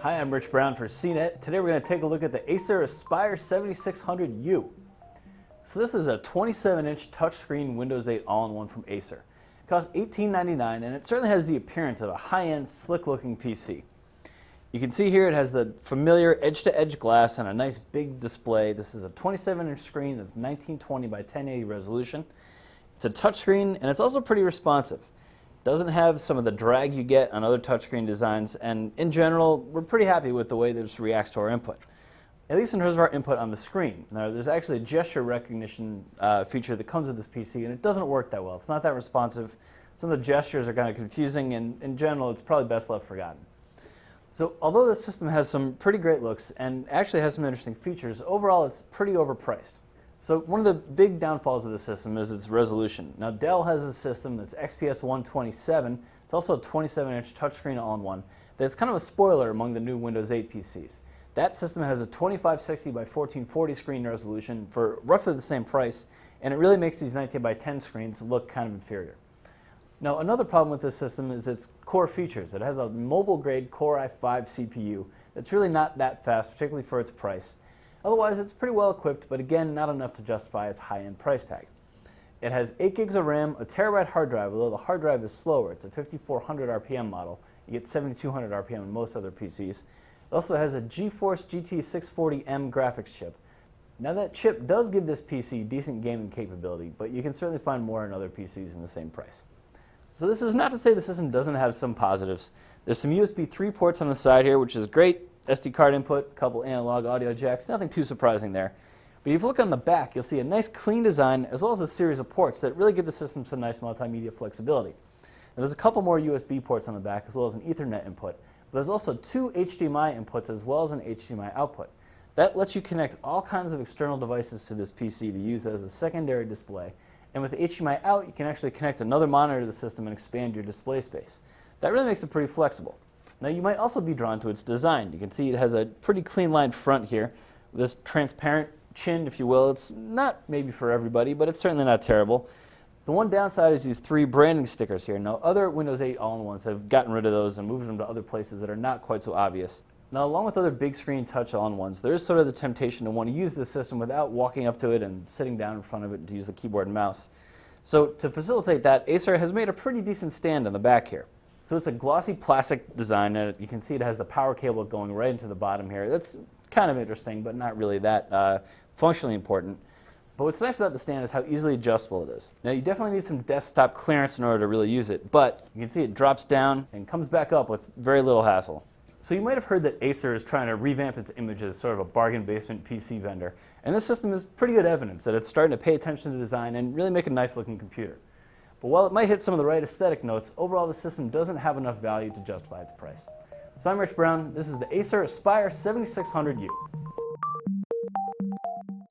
Hi, I'm Rich Brown for CNET. Today we're going to take a look at the Acer Aspire 7600U. So this is a 27-inch touchscreen Windows 8 all-in-one from Acer. It costs $18.99 and it certainly has the appearance of a high-end, slick-looking PC. You can see here it has the familiar edge-to-edge glass and a nice big display. This is a 27-inch screen that's 1920 by 1080 resolution. It's a touchscreen and it's also pretty responsive. Doesn't have some of the drag you get on other touchscreen designs, and in general, we're pretty happy with the way this reacts to our input. At least in terms of our input on the screen. Now, there's actually a gesture recognition feature that comes with this PC, and it doesn't work that well. It's not that responsive. Some of the gestures are kind of confusing, and in general, it's probably best left forgotten. So, although this system has some pretty great looks and actually has some interesting features, overall, it's pretty overpriced. So one of the big downfalls of the system is its resolution. Now Dell has a system that's XPS 127. It's also a 27-inch touchscreen all-in-one. That's kind of a spoiler among the new Windows 8 PCs. That system has a 2560 by 1440 screen resolution for roughly the same price, and it really makes these 19 by 10 screens look kind of inferior. Now another problem with this system is its core features. It has a mobile-grade Core i5 CPU that's really not that fast, particularly for its price. Otherwise, it's pretty well equipped, but again, not enough to justify its high-end price tag. It has 8 gigs of RAM, a terabyte hard drive, although the hard drive is slower. It's a 5400 RPM model. You get 7200 RPM in most other PCs. It also has a GeForce GT 640M graphics chip. Now that chip does give this PC decent gaming capability, but you can certainly find more in other PCs in the same price. So this is not to say the system doesn't have some positives. There's some USB 3 ports on the side here, which is great. SD card input, a couple analog audio jacks, nothing too surprising there. But if you look on the back, you'll see a nice clean design as well as a series of ports that really give the system some nice multimedia flexibility. And there's a couple more USB ports on the back as well as an Ethernet input. But there's also 2 HDMI inputs as well as an HDMI output. That lets you connect all kinds of external devices to this PC to use as a secondary display. And with the HDMI out, you can actually connect another monitor to the system and expand your display space. That really makes it pretty flexible. Now you might also be drawn to its design. You can see it has a pretty clean lined front here, with this transparent chin, if you will. It's not maybe for everybody, but it's certainly not terrible. The one downside is these 3 branding stickers here. Now other Windows 8 all-in-ones have gotten rid of those and moved them to other places that are not quite so obvious. Now along with other big screen touch all-in-ones, there is sort of the temptation to want to use this system without walking up to it and sitting down in front of it to use the keyboard and mouse. So to facilitate that, Acer has made a pretty decent stand on the back here. So it's a glossy plastic design, and you can see it has the power cable going right into the bottom here. That's kind of interesting, but not really that functionally important. But what's nice about the stand is how easily adjustable it is. Now you definitely need some desktop clearance in order to really use it, but you can see it drops down and comes back up with very little hassle. So you might have heard that Acer is trying to revamp its image as sort of a bargain basement PC vendor, and this system is pretty good evidence that it's starting to pay attention to design and really make a nice looking computer. But while it might hit some of the right aesthetic notes, overall the system doesn't have enough value to justify its price. So I'm Rich Brown. This is the Acer Aspire 7600U.